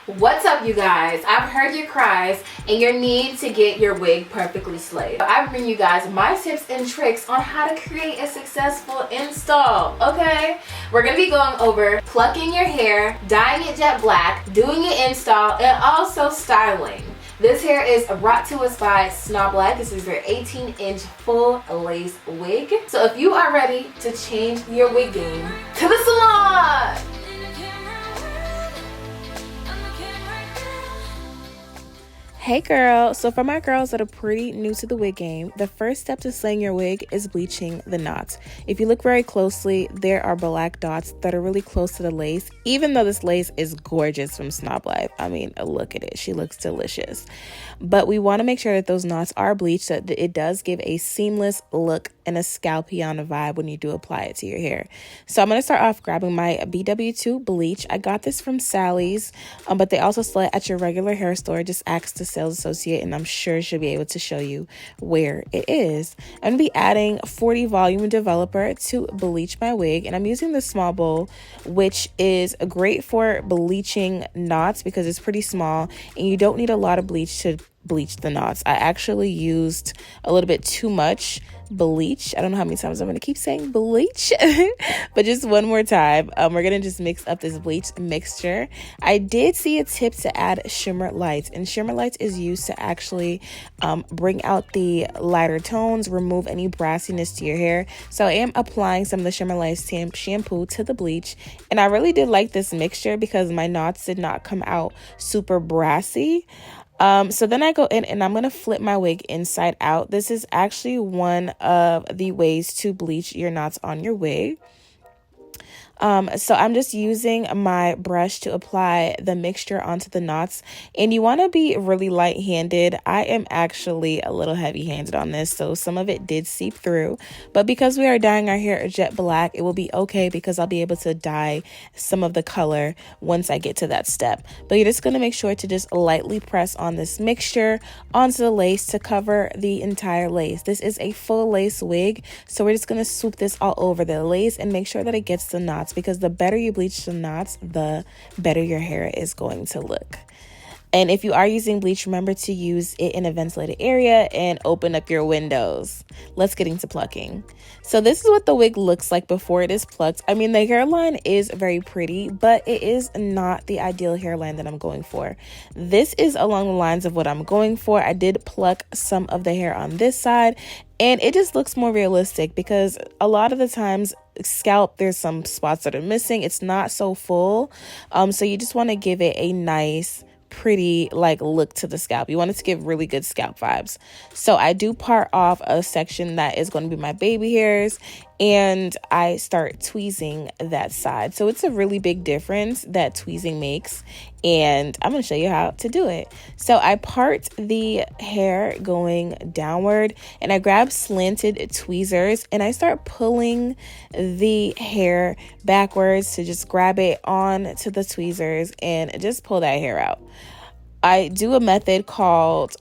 What's up, you guys? I've heard your cries and your need to get your wig perfectly slayed. I bring you guys my tips and tricks on how to create a successful install, okay? We're gonna be going over plucking your hair, dyeing it jet black, doing an install, and also styling. This hair is brought to us by Snob. This is their 18-inch full lace wig. So if you are ready to change your wig game, to the salon! Hey girl, so for my girls that are pretty new to the wig game, the first step to slaying your wig is bleaching the knots. If you look very closely, there are black dots that are really close to the lace, even though this lace is gorgeous from Snob. I mean, look at it. She looks delicious. But we want to make sure that those knots are bleached so that it does give a seamless look and a scalpiana vibe when you do apply it to your hair. So I'm going to start off grabbing my BW2 bleach. I got this from Sally's, but they also sell it at your regular hair store. Just ask the sales associate and I'm sure she'll be able to show you where it is. I'm going to be adding 40 volume developer to bleach my wig, and I'm using the small bowl, which is great for bleaching knots because it's pretty small and you don't need a lot of bleach to bleach the knots. I actually used a little bit too much bleach. I don't know how many times I'm going to keep saying bleach, but just one more time. We're going to just mix up this bleach mixture. I did see a tip to add shimmer lights, and shimmer lights is used to actually bring out the lighter tones, remove any brassiness to your hair. So I am applying some of the shimmer lights shampoo to the bleach, and I really did like this mixture because my knots did not come out super brassy. So then I go in and I'm going to flip my wig inside out. This is actually one of the ways to bleach your knots on your wig. So I'm just using my brush to apply the mixture onto the knots, and you want to be really light-handed. I am actually a little heavy-handed on this, so some of it did seep through, but because we are dyeing our hair jet black, it will be okay because I'll be able to dye some of the color once I get to that step. But you're just going to make sure to just lightly press on this mixture onto the lace to cover the entire lace. This is a full lace wig, so we're just going to swoop this all over the lace and make sure that it gets the knots, because the better you bleach the knots, the better your hair is going to look. And if you are using bleach, remember to use it in a ventilated area and open up your windows. Let's get into plucking. So this is what the wig looks like before it is plucked. I mean, the hairline is very pretty, but it is not the ideal hairline that I'm going for. This is along the lines of what I'm going for. I did pluck some of the hair on this side, and it just looks more realistic because a lot of the times scalp, there's some spots that are missing. It's not so full. So you just want to give it a nice, pretty look to the scalp. You want it to give really good scalp vibes. So I do part off a section that is going to be my baby hairs, and I start tweezing that side. So it's a really big difference that tweezing makes, and I'm going to show you how to do it. So I part the hair going downward, and I grab slanted tweezers and I start pulling the hair backwards to just grab it on to the tweezers and just pull that hair out. I do a method called,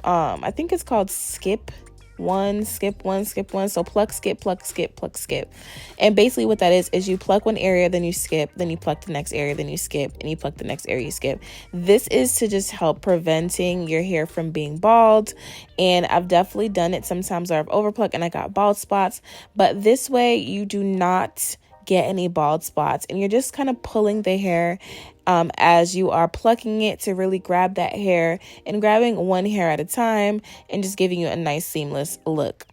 I think it's called skip one, skip one, skip one. So pluck, skip, pluck, skip, pluck, skip. And basically what that is you pluck one area, then you skip, then you pluck the next area, then you skip, and you pluck the next area, you skip. This is to just help preventing your hair from being bald. And I've definitely done it sometimes where I've overplucked and I got bald spots. But this way you do not get any bald spots, and you're just kind of pulling the hair as you are plucking it to really grab that hair, and grabbing one hair at a time and just giving you a nice seamless look.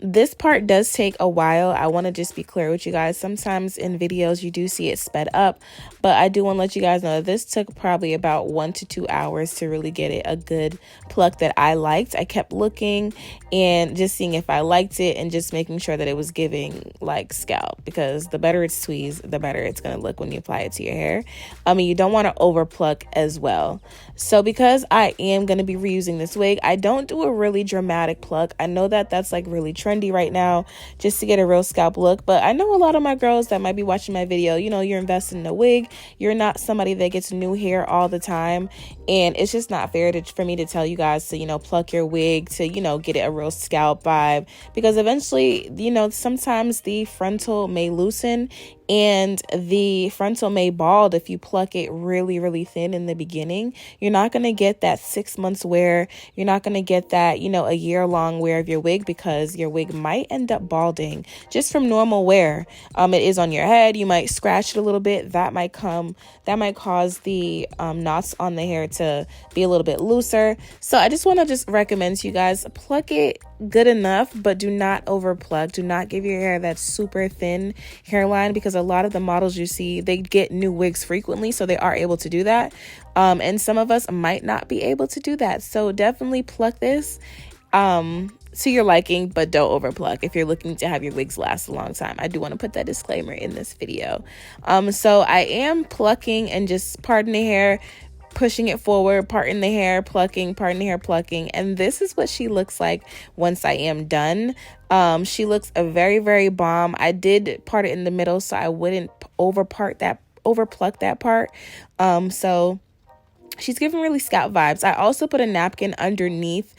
This part does take a while. I want to just be clear with you guys. Sometimes in videos you do see it sped up, but I do want to let you guys know that this took probably about 1 to 2 hours to really get it a good pluck that I liked. I kept looking and just seeing if I liked it and just making sure that it was giving scalp, because the better it's tweezed, the better it's going to look when you apply it to your hair. I mean, you don't want to over pluck as well. So because I am going to be reusing this wig, I don't do a really dramatic pluck. I know that that's really trendy right now just to get a real scalp look, but I know a lot of my girls that might be watching my video, you're investing in a wig, you're not somebody that gets new hair all the time, and it's just not fair for me to tell you guys to pluck your wig to get it a real scalp vibe, because eventually sometimes the frontal may loosen and the frontal may bald if you pluck it really, really thin in the beginning. You're not going to get that 6 months wear. You're not going to get that, a year-long wear of your wig, because your wig might end up balding just from normal wear. It is on your head. You might scratch it a little bit. That might cause the knots on the hair to be a little bit looser. So I just want to recommend to you guys, pluck it good enough, but do not over pluck. Do not give your hair that super thin hairline, because a lot of the models you see, they get new wigs frequently, so they are able to do that. And some of us might not be able to do that. So definitely pluck this to your liking, but don't over pluck if you're looking to have your wigs last a long time. I do want to put that disclaimer in this video. So I am plucking and just parting the hair, pushing it forward, parting the hair, plucking, parting the hair, plucking. And this is what she looks like once I am done. She looks a very, very bomb. I did part it in the middle so I wouldn't over pluck that part. So she's giving really scalp vibes. I also put a napkin underneath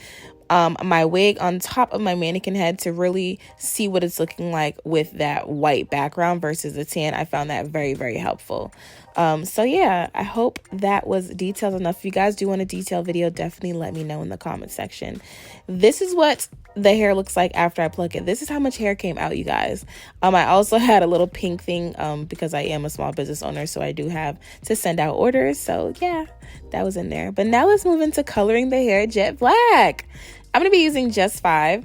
my wig on top of my mannequin head to really see what it's looking like with that white background versus the tan. I found that very, very helpful. So yeah, I hope that was detailed enough. If you guys do want a detailed video, definitely let me know in the comment section. This is what the hair looks like after I pluck it. This is how much hair came out, you guys. I also had a little pink thing because I am a small business owner, so I do have to send out orders. So yeah, that was in there. But now let's move into coloring the hair jet black. I'm going to be using Just 5.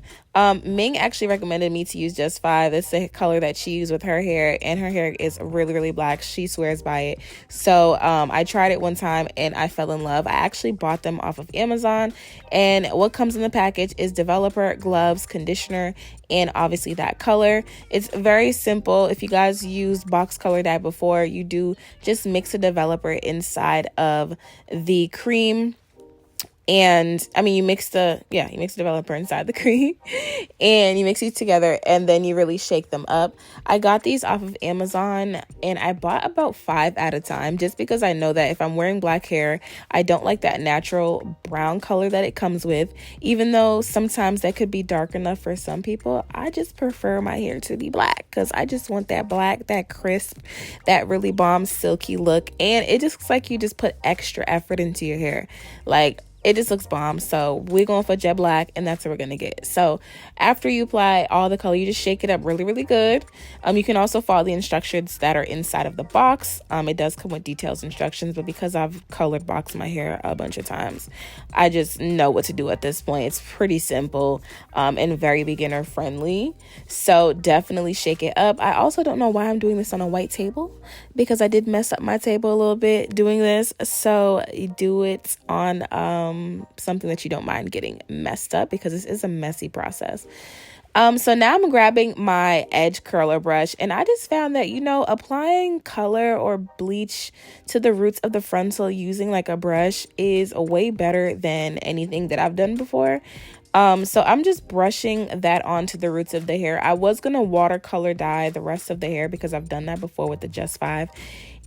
Ming actually recommended me to use Just 5. It's the color that she used with her hair, and her hair is really, really black. She swears by it. So I tried it one time and I fell in love. I actually bought them off of Amazon, and what comes in the package is developer, gloves, conditioner, and obviously that color. It's very simple. If you guys used box color dye before, you do just mix a developer inside of the cream. And I mean, you mix the developer inside the cream and you mix these together, and then you really shake them up. I got these off of Amazon, and I bought about 5 at a time, just because I know that if I'm wearing black hair, I don't like that natural brown color that it comes with. Even though sometimes that could be dark enough for some people, I just prefer my hair to be black, because I just want that black, that crisp, that really bomb silky look. And it just looks like you just put extra effort into your hair. Like, it just looks bomb. So we're going for jet black, and that's what we're going to get. So after you apply all the color, you just shake it up really, really good. You can also follow the instructions that are inside of the box. It does come with detailed instructions, but because I've colored boxed my hair a bunch of times, I just know what to do at this point. It's pretty simple and very beginner friendly. So definitely shake it up. I also don't know why I'm doing this on a white table, because I did mess up my table a little bit doing this. So do it on something that you don't mind getting messed up, because this is a messy process. So now I'm grabbing my edge curler brush, and I just found that, applying color or bleach to the roots of the frontal using like a brush is a way better than anything that I've done before. So I'm just brushing that onto the roots of the hair. I was going to watercolor dye the rest of the hair, because I've done that before with the Just 5.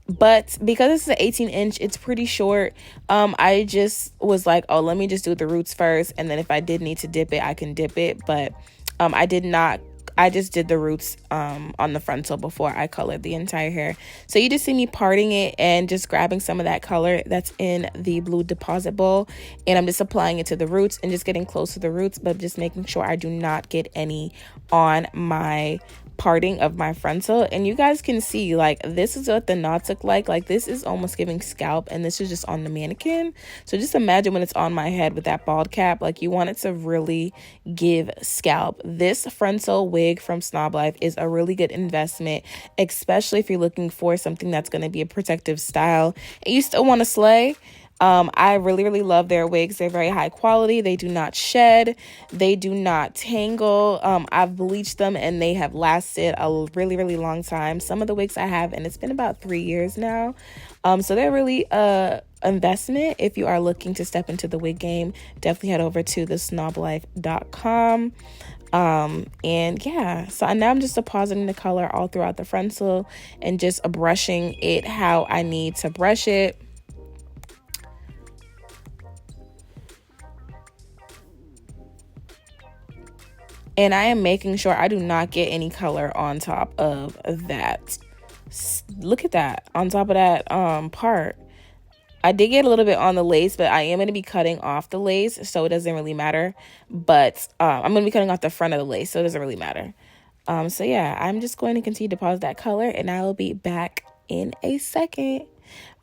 But because this is an 18-inch, it's pretty short. I just was like, oh, let me just do the roots first. And then if I did need to dip it, I can dip it. But I did not. I just did the roots on the frontal before I colored the entire hair. So you just see me parting it and just grabbing some of that color that's in the blue deposit bowl. And I'm just applying it to the roots and just getting close to the roots, but just making sure I do not get any on my parting of my frontal. And you guys can see, like, this is what the knots look like this is almost giving scalp, and this is just on the mannequin. So just imagine when it's on my head with that bald cap, like, you want it to really give scalp. This frontal wig from Snob Life is a really good investment, especially if you're looking for something that's going to be a protective style and you still want to slay. I really, really love their wigs. They're very high quality. They do not shed. They do not tangle. I've bleached them and they have lasted a really, really long time. Some of the wigs I have, and it's been about 3 years now. So they're really investment. If you are looking to step into the wig game, definitely head over to thesnoblife.com. And yeah, so now I'm just depositing the color all throughout the frontal and just brushing it how I need to brush it. And I am making sure I do not get any color on top of that. look at that on top of that part. I did get a little bit on the lace, but I am going to be cutting off the lace, so it doesn't really matter. But I'm going to be cutting off the front of the lace, so it doesn't really matter. So yeah, I'm just going to continue to pause that color, and I will be back in a second.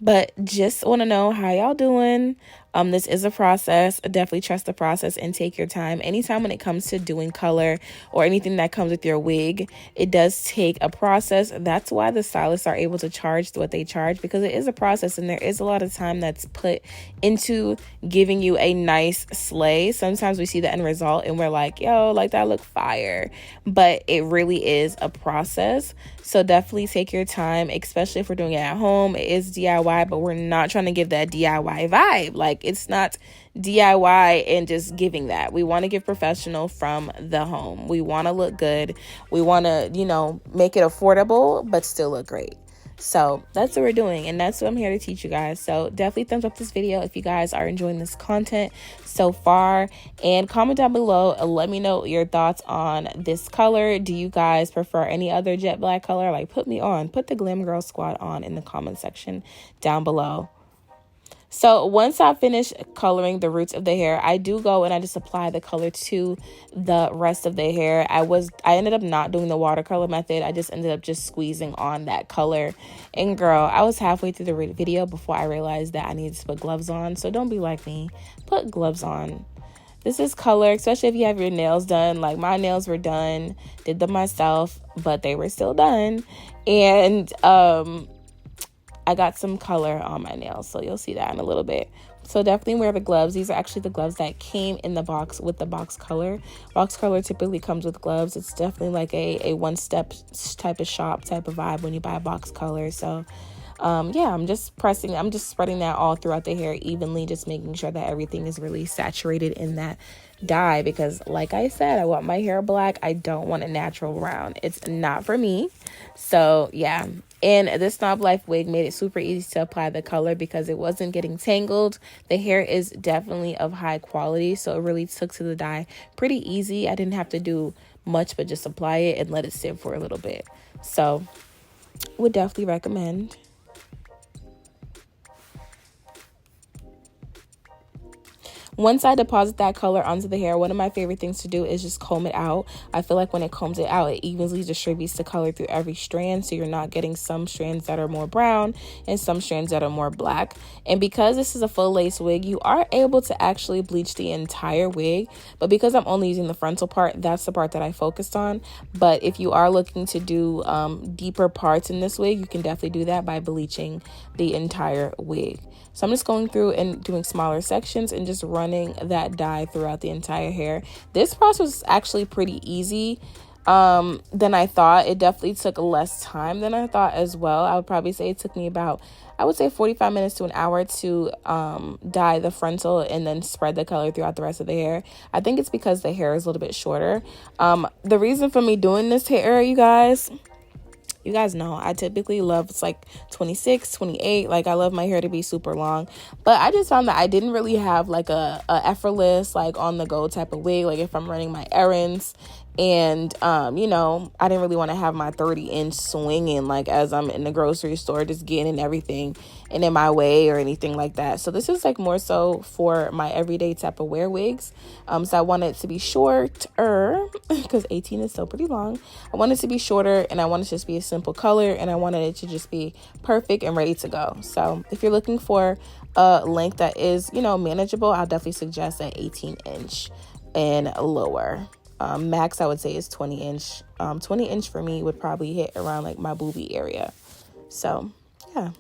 But just want to know how y'all doing. This is a process. Definitely trust the process and take your time. Anytime when it comes to doing color or anything that comes with your wig, it does take a process. That's why the stylists are able to charge what they charge, because it is a process and there is a lot of time that's put into giving you a nice slay. Sometimes we see the end result and we're like, yo, like that look fire. But it really is a process. So definitely take your time, especially if we're doing it at home. It is DIY, but we're not trying to give that DIY vibe. Like, it's not DIY and just giving that. We want to give professional from the home. We want to look good. We want to, make it affordable, but still look great. So that's what we're doing, and that's what I'm here to teach you guys. So definitely thumbs up this video if you guys are enjoying this content so far, and comment down below and let me know your thoughts on this color. Do you guys prefer any other jet black color? Like, put the Glam Girl Squad on in the comment section down below. So once I finish coloring the roots of the hair, I do go and I just apply the color to the rest of the hair. I ended up not doing the watercolor method. I just ended up just squeezing on that color. And girl, I was halfway through the video before I realized that I needed to put gloves on. So don't be like me. Put gloves on. This is color, especially if you have your nails done. Like, my nails were done, did them myself, but they were still done. And I got some color on my nails, so you'll see that in a little bit. So definitely wear the gloves. These are actually the gloves that came in the box with the box color. Box color typically comes with gloves. It's definitely like a one-step type of shop type of vibe when you buy a box color. So yeah, I'm just spreading that all throughout the hair evenly, just making sure that everything is really saturated in that dye, because like I said, I want my hair black. I don't want a natural brown. It's not for me. So yeah, and this Snob Life wig made it super easy to apply the color because it wasn't getting tangled. The hair is definitely of high quality, so it really took to the dye pretty easy. I didn't have to do much but just apply it and let it sit for a little bit. So would definitely recommend. Once I deposit that color onto the hair, one of my favorite things to do is just comb it out. I feel like when it combs it out, it evenly distributes the color through every strand, so you're not getting some strands that are more brown and some strands that are more black. And because this is a full lace wig, you are able to actually bleach the entire wig, but because I'm only using the frontal part, that's the part that I focused on. But if you are looking to do deeper parts in this wig, you can definitely do that by bleaching the entire wig. So I'm just going through and doing smaller sections and just running that dye throughout the entire hair. This process was actually pretty easy than I thought. It definitely took less time than I thought as well. I would probably say it took me about, 45 minutes to an hour to dye the frontal and then spread the color throughout the rest of the hair. I think it's because the hair is a little bit shorter. The reason for me doing this hair, you guys know I typically love, it's like 26, 28. Like, I love my hair to be super long, but I just found that I didn't really have like a effortless, like on the go type of wig. Like, if I'm running my errands and I didn't really want to have my 30-inch swinging like as I'm in the grocery store, just getting everything and in my way or anything like that. So this is like more so for my everyday type of wear wigs. So I want it to be shorter because 18 is still pretty long. I want it to be shorter, and I want it to just be a simple color, and I wanted it to just be perfect and ready to go. So if you're looking for a length that is, manageable, I'll definitely suggest an 18-inch and lower. Max I would say is 20-inch. 20-inch for me would probably hit around like my boobie area. So yeah.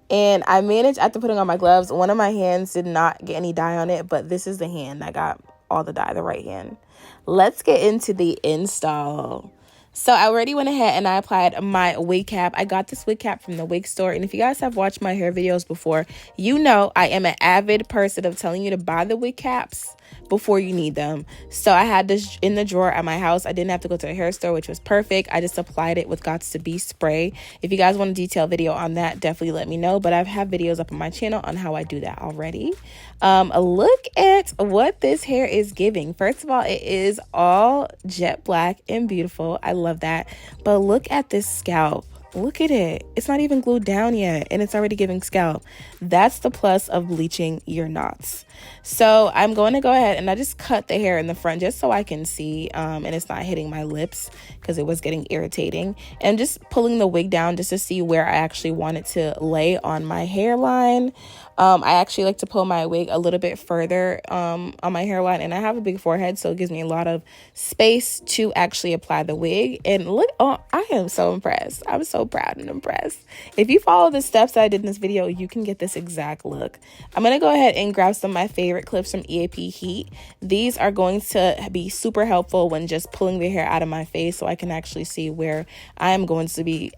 And I managed, after putting on my gloves, one of my hands did not get any dye on it, but this is the hand that got all the dye, the right hand. Let's get into the install. So I already went ahead and I applied my wig cap. I got this wig cap from the wig store. And if you guys have watched my hair videos before, I am an avid person of telling you to buy the wig caps before you need them. So I had this in the drawer at my house. I didn't have to go to a hair store, which was perfect. I just applied it with Got2b spray. If you guys want a detailed video on that, definitely let me know. But I have videos up on my channel on how I do that already. Look at what this hair is giving. First of all, it is all jet black and beautiful. I love that. But look at this scalp. Look at it. It's not even glued down yet, and it's already giving scalp. That's the plus of bleaching your knots. So I'm going to go ahead and I just cut the hair in the front just so I can see, and it's not hitting my lips because it was getting irritating. And just pulling the wig down just to see where I actually want it to lay on my hairline. I actually like to pull my wig a little bit further on my hairline, and I have a big forehead, so it gives me a lot of space to actually apply the wig. And look, oh, I am so impressed. I'm so proud and impressed. If you follow the steps that I did in this video, you can get this exact look. I'm going to go ahead and grab some of my favorite clips from EAP Heat. These are going to be super helpful when just pulling the hair out of my face so I can actually see where I am going to be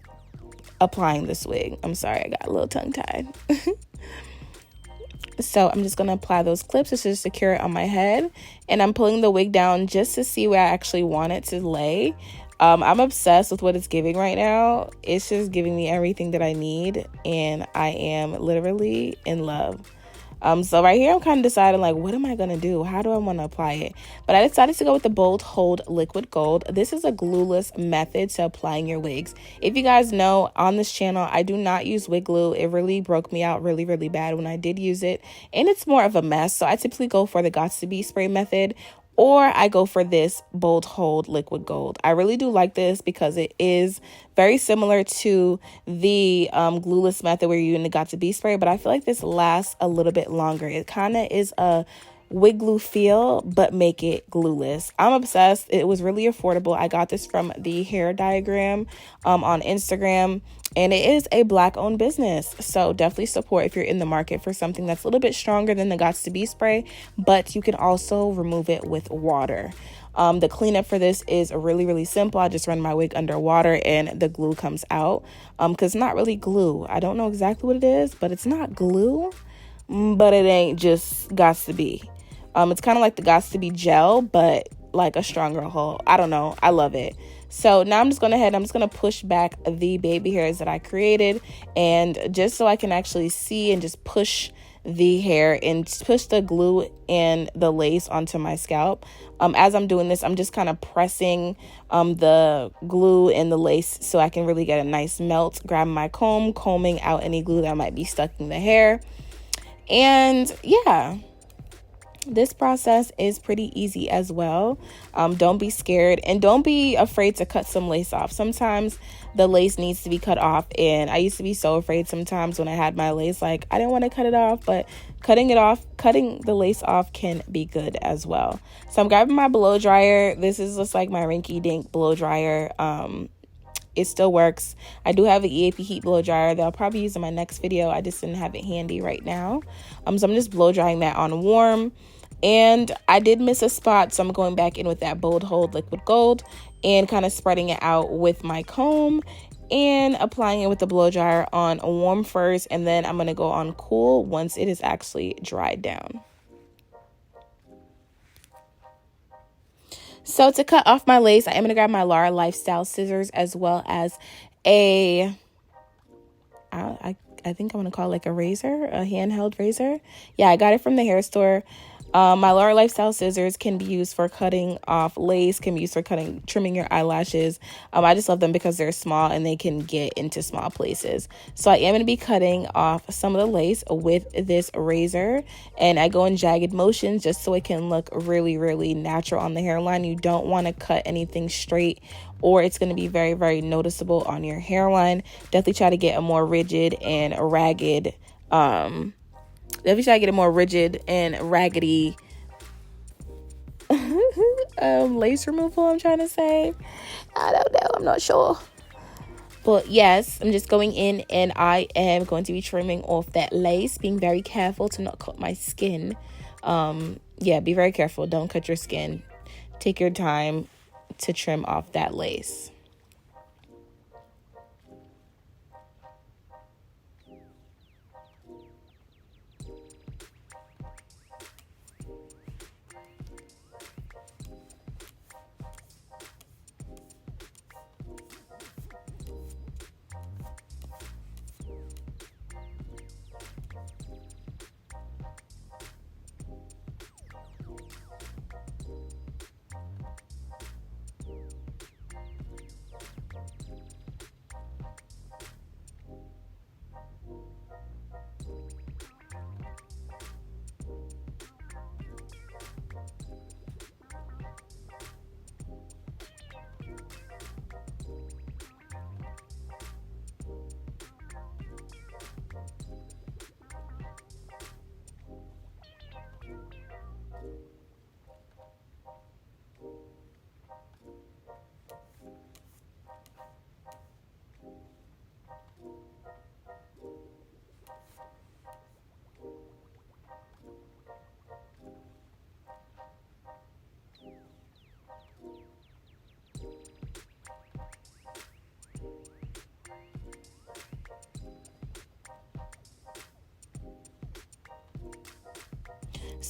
applying this wig. I'm sorry, I got a little tongue-tied. So I'm just going to apply those clips just to secure it on my head. And I'm pulling the wig down just to see where I actually want it to lay. I'm obsessed with what it's giving right now. It's just giving me everything that I need. And I am literally in love. So right here, I'm kind of deciding, like, what am I going to do? How do I want to apply it? But I decided to go with the Bold Hold Liquid Gold. This is a glueless method to applying your wigs. If you guys know, on this channel, I do not use wig glue. It really broke me out really, really bad when I did use it. And it's more of a mess. So I typically go for the Got2b spray method, or I go for this Bold Hold Liquid Gold. I really do like this because it is very similar to the glueless method where you're using the Got2b spray, but I feel like this lasts a little bit longer. It kind of is a wig glue feel, but make it glueless. I'm obsessed. It was really affordable. I got this from the Hair Diagram on Instagram, and it is a Black owned business. So definitely support if you're in the market for something that's a little bit stronger than the Got2b spray, but you can also remove it with water. The cleanup for this is really, really simple. I just run my wig under water and the glue comes out. Because it's not really glue. I don't know exactly what it is, but it's not glue, but it ain't just Got2b. It's kind of like the Got2b gel, but like a stronger hold. I don't know. I love it. So now I'm just going to push back the baby hairs that I created, and just so I can actually see and just push the hair and push the glue and the lace onto my scalp. As I'm doing this, I'm just kind of pressing the glue and the lace so I can really get a nice melt. Grab my comb, combing out any glue that might be stuck in the hair. And yeah, this process is pretty easy as well. Don't be scared, and don't be afraid to cut some lace off. Sometimes the lace needs to be cut off, and I used to be so afraid sometimes when I had my lace, like I didn't want to cut it off, but cutting the lace off can be good as well. So I'm grabbing my blow dryer. This is just like my rinky dink blow dryer. It still works. I do have an EAP Heat blow dryer that I'll probably use in my next video. I just didn't have it handy right now. So I'm just blow drying that on warm. And I did miss a spot, so I'm going back in with that Bold Hold Liquid Gold and kind of spreading it out with my comb and applying it with the blow dryer on warm first, and then I'm going to go on cool once it is actually dried down. So to cut off my lace, I am going to grab my Lara Lifestyle scissors, as well as I think I'm going to call it like a razor, a handheld razor. Yeah, I got it from the hair store. My Lara Lifestyle scissors can be used for cutting off lace, can be used for trimming your eyelashes. I just love them because they're small and they can get into small places. So I am going to be cutting off some of the lace with this razor, and I go in jagged motions just so it can look really, really natural on the hairline. You don't want to cut anything straight, or it's going to be very, very noticeable on your hairline. Definitely try to get a more rigid and ragged raggedy lace removal, I'm trying to say. I don't know. I'm not sure. But yes, I'm just going in and I am going to be trimming off that lace, being very careful to not cut my skin. Yeah, be very careful. Don't cut your skin. Take your time to trim off that lace.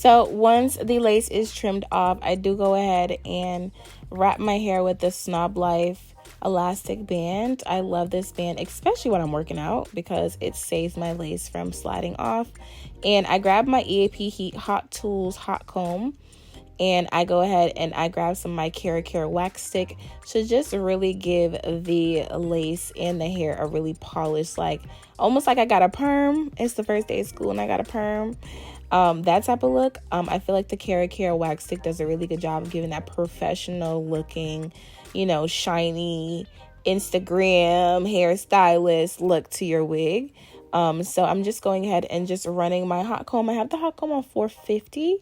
So once the lace is trimmed off, I do go ahead and wrap my hair with the Snob Life elastic band. I love this band, especially when I'm working out, because it saves my lace from sliding off. And I grab my EAP Heat Hot Tools hot comb, and I go ahead and I grab some of my Care wax stick to just really give the lace and the hair a really polished, like almost like I got a perm. It's the first day of school and I got a perm. That type of look. I feel like the Care wax stick does a really good job of giving that professional looking, shiny Instagram hairstylist look to your wig. So I'm just going ahead and just running my hot comb. I have the hot comb on 450,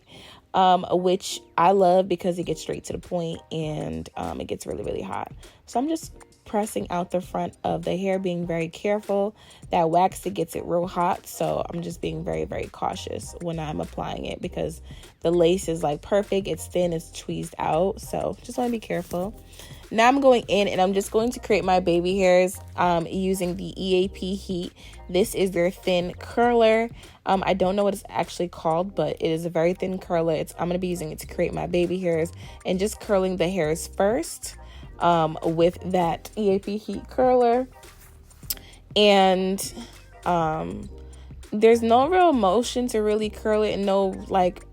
which I love because it gets straight to the point and it gets really, really hot. So I'm just pressing out the front of the hair, being very careful. That wax, it gets it real hot, so I'm just being very, very cautious when I'm applying it because the lace is like perfect. It's thin, it's tweezed out, so just want to be careful. Now I'm going in and I'm just going to create my baby hairs using the EAP Heat. This is their thin curler. I don't know what it's actually called, but it is a very thin curler. I'm going to be using it to create my baby hairs and just curling the hairs first with that EAP Heat curler. And there's no real motion to really curl it, and no, like,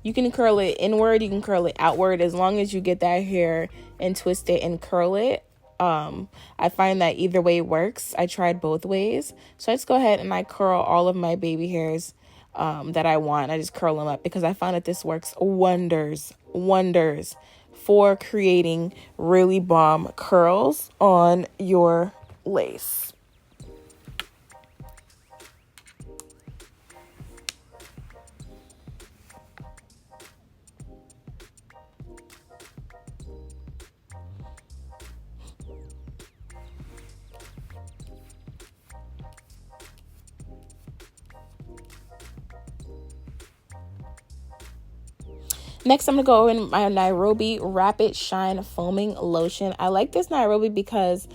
you can curl it inward, you can curl it outward, as long as you get that hair and twist it and curl it. I find that either way works. I tried both ways. So I just go ahead and I curl all of my baby hairs that I want. I just curl them up because I find that this works wonders for creating really bomb curls on your lace. Next, I'm going to go in my Nairobi Rapid Shine Foaming Lotion. I like this Nairobi because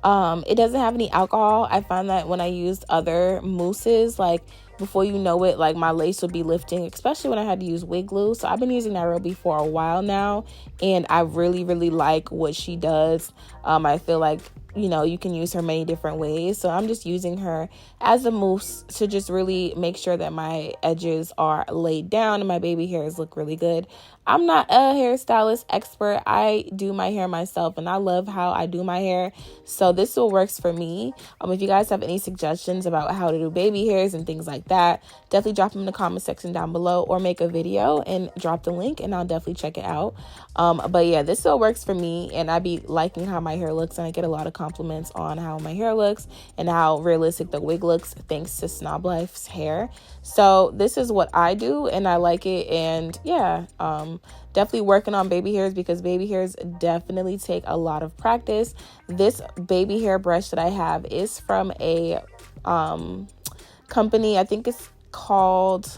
it doesn't have any alcohol. I find that when I used other mousses, like, before you know it, like, my lace will be lifting, especially when I had to use wig glue. So I've been using Nairobi for a while now, and I really, really like what she does. I feel like, you can use her many different ways. So I'm just using her as a mousse to just really make sure that my edges are laid down and my baby hairs look really good. I'm not a hairstylist expert. I do my hair myself and I love how I do my hair. So this still works for me. If you guys have any suggestions about how to do baby hairs and things like that, definitely drop them in the comment section down below or make a video and drop the link and I'll definitely check it out. But yeah, this still works for me and I be liking how my hair looks, and I get a lot of compliments on how my hair looks and how realistic the wig looks thanks to Snob Life's hair. So this is what I do and I like it. And yeah, definitely working on baby hairs because baby hairs definitely take a lot of practice. This baby hair brush that I have is from a company. I think it's called,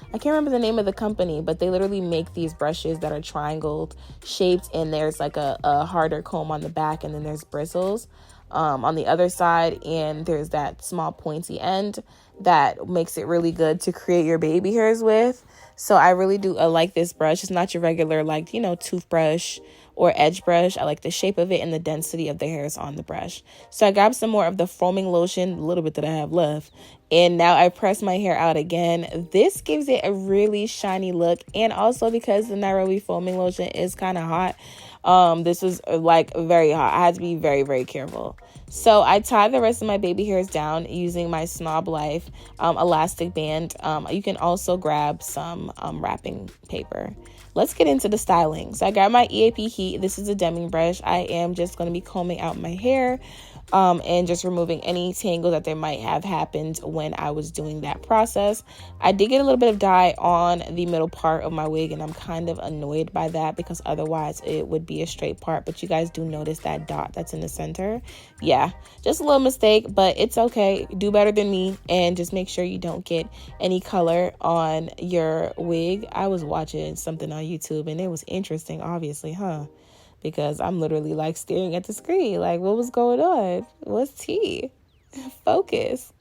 I can't remember the name of the company, but they literally make these brushes that are triangle shaped, and there's like a harder comb on the back, and then there's bristles on the other side, and there's that small pointy end that makes it really good to create your baby hairs with. So I really do like this brush. It's not your regular, like, toothbrush or edge brush. I like the shape of it and the density of the hairs on the brush. So I grabbed some more of the foaming lotion, a little bit that I have left, and now I press my hair out again. This gives it a really shiny look, and also because the Nairobi foaming lotion is kind of hot, this was like very hot. I had to be very, very careful. So I tied the rest of my baby hairs down using my Snob Life elastic band. You can also grab some wrapping paper. Let's get into the styling. So I got my EAP Heat. This is a Deming brush. I am just going to be combing out my hair and just removing any tangles that there might have happened when I was doing that process. I did get a little bit of dye on the middle part of my wig, and I'm kind of annoyed by that because otherwise it would be a straight part. But you guys do notice that dot that's in the center. Yeah, just a little mistake, but it's okay. Do better than me and just make sure you don't get any color on your wig. I was watching something on YouTube and it was interesting, obviously, because I'm literally like staring at the screen like, what was going on? What's tea? Focus.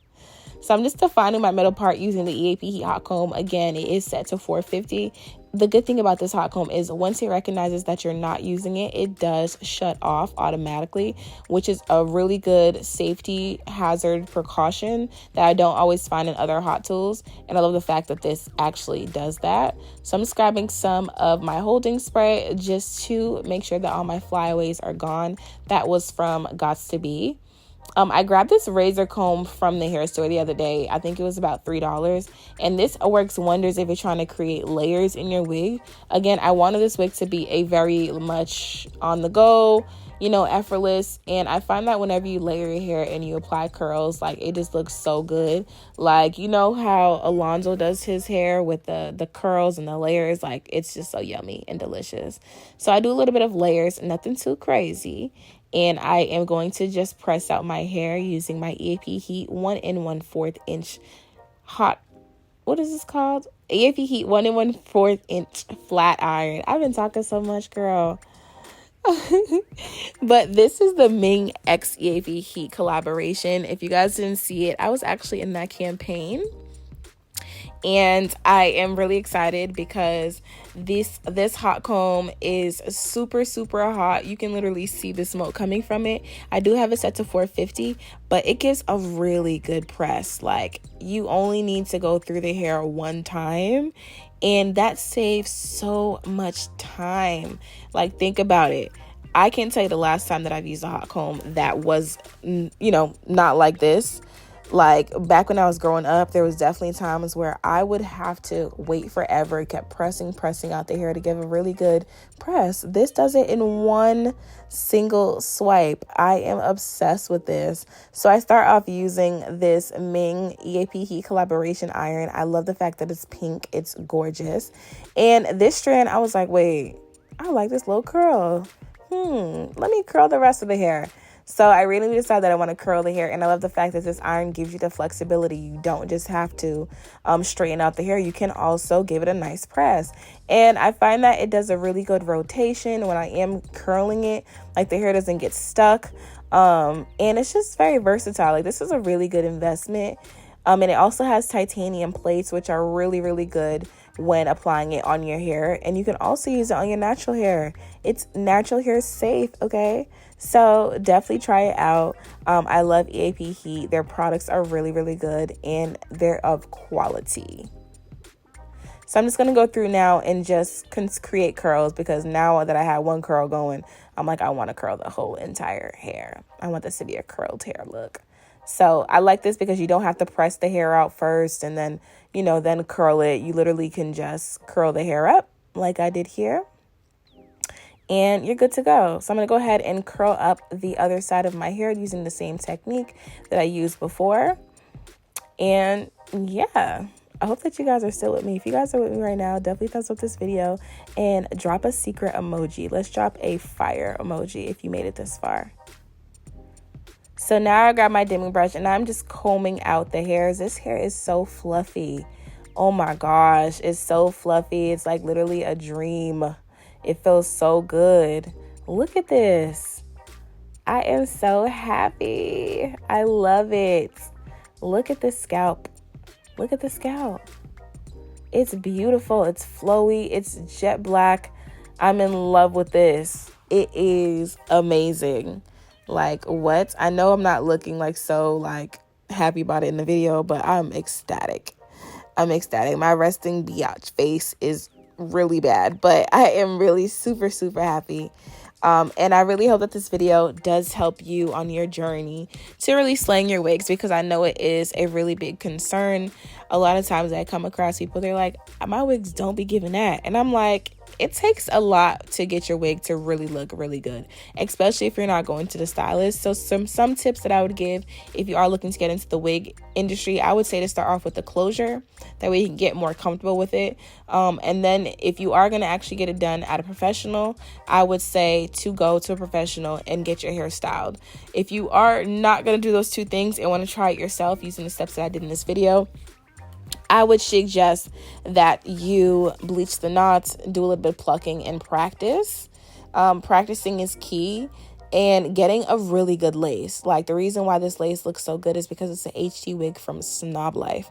So I'm just defining my middle part using the EAP heat hot comb. Again, it is set to 450. The good thing about this hot comb is once it recognizes that you're not using it, it does shut off automatically, which is a really good safety hazard precaution that I don't always find in other hot tools. And I love the fact that this actually does that. So I'm just grabbing some of my holding spray just to make sure that all my flyaways are gone. That was from Gots Be. I grabbed this razor comb from the hair store the other day. I think it was about $3. And this works wonders if you're trying to create layers in your wig. Again, I wanted this wig to be a very much on the go, you know, effortless. And I find that whenever you layer your hair and you apply curls, like, it just looks so good. Like, you know how Alonzo does his hair with the curls and the layers? Like, it's just so yummy and delicious. So I do a little bit of layers, nothing too crazy. And I am going to just press out my hair using my EAP Heat 1 1/4 inch hot, what is this called? EAP Heat 1 1/4 inch flat iron. I've been talking so much, girl. But this is the Ming X EAP Heat collaboration. If you guys didn't see it, I was actually in that campaign. And I am really excited because this hot comb is super hot. You can literally see the smoke coming from it. I do have it set to 450, but it gives a really good press. Like, you only need to go through the hair one time, and that saves so much time. Like, think about it. I can't tell you the last time that I've used a hot comb that was, you know, not like this. Like, back when I was growing up, there was definitely times where I would have to wait forever, kept pressing out the hair to give a really good press. This does it in one single swipe. I am obsessed with this. So I start off using this Ming EAP Heat collaboration iron. I love the fact that it's pink. It's gorgeous. And this strand, I was like, wait, I like this little curl. Let me curl the rest of the hair. So I really decided that I want to curl the hair, and I love the fact that this iron gives you the flexibility. You don't just have to straighten out the hair. You can also give it a nice press. And I find that it does a really good rotation when I am curling it. Like, the hair doesn't get stuck. And it's just very versatile. Like, this is a really good investment. And it also has titanium plates, which are really good when applying it on your hair. And you can also use it on your natural hair. It's natural hair safe, okay? So definitely try it out. I love EAP Heat. Their products are really good, and they're of quality. So I'm just going to go through now and just create curls, because now that I have one curl going, I'm like, I want to curl the whole entire hair. I want this to be a curled hair look. So I like this because you don't have to press the hair out first and then, you know, then curl it. You literally can just curl the hair up like I did here, and you're good to go. So I'm going to go ahead and curl up the other side of my hair using the same technique that I used before. And yeah, I hope that you guys are still with me. If you guys are with me right now, definitely thumbs up this video and drop a secret emoji. Let's drop a fire emoji if you made it this far. So now I grab my dimming brush and I'm just combing out the hairs. This hair is so fluffy. Oh my gosh, it's so fluffy. It's like literally a dream. It feels so good. Look at this. I am so happy. I love it. Look at the scalp. Look at the scalp. It's beautiful. It's flowy. It's jet black. I'm in love with this. It is amazing. Like, what? I know I'm not looking like so like happy about it in the video, but I'm ecstatic. I'm ecstatic. My resting biatch face is really bad, but I am really super happy. And I really hope that this video does help you on your journey to really slaying your wigs, because I know it is a really big concern. A lot of times I come across people, they're like, my wigs don't be giving that. And I'm like, it takes a lot to get your wig to really look really good, especially if you're not going to the stylist. So some tips that I would give if you are looking to get into the wig industry, I would say to start off with the closure. That way you can get more comfortable with it. And then if you are going to actually get it done at a professional, I would say to go to a professional and get your hair styled. If you are not going to do those two things and want to try it yourself using the steps that I did in this video, I would suggest that you bleach the knots, do a little bit of plucking, and practice. Practicing is key. and getting a really good lace. Like, the reason why this lace looks so good is because it's an HD wig from Snob Life.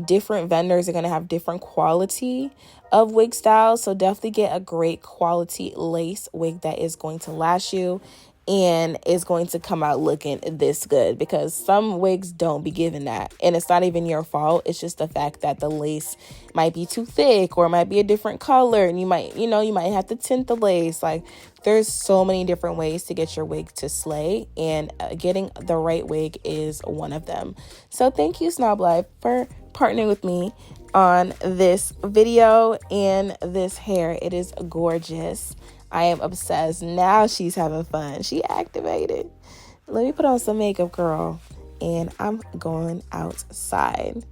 Different vendors are going to have different quality of wig styles, so definitely get a great quality lace wig that is going to last you and is going to come out looking this good, because some wigs don't be giving that, and it's not even your fault. It's just the fact that the lace might be too thick, or it might be a different color, and you might have to tint the lace. Like, there's so many different ways to get your wig to slay, and getting the right wig is one of them. So thank you, Snob Life, for partnering with me on this video and this hair. It is gorgeous. I am obsessed. Now she's having fun. She activated. Let me put on some makeup, girl, and I'm going outside.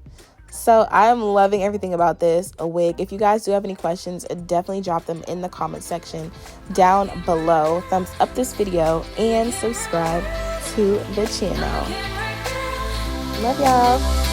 So I'm loving everything about this wig. If you guys do have any questions, definitely drop them in the comment section down below. Thumbs up this video and subscribe to the channel. Love y'all.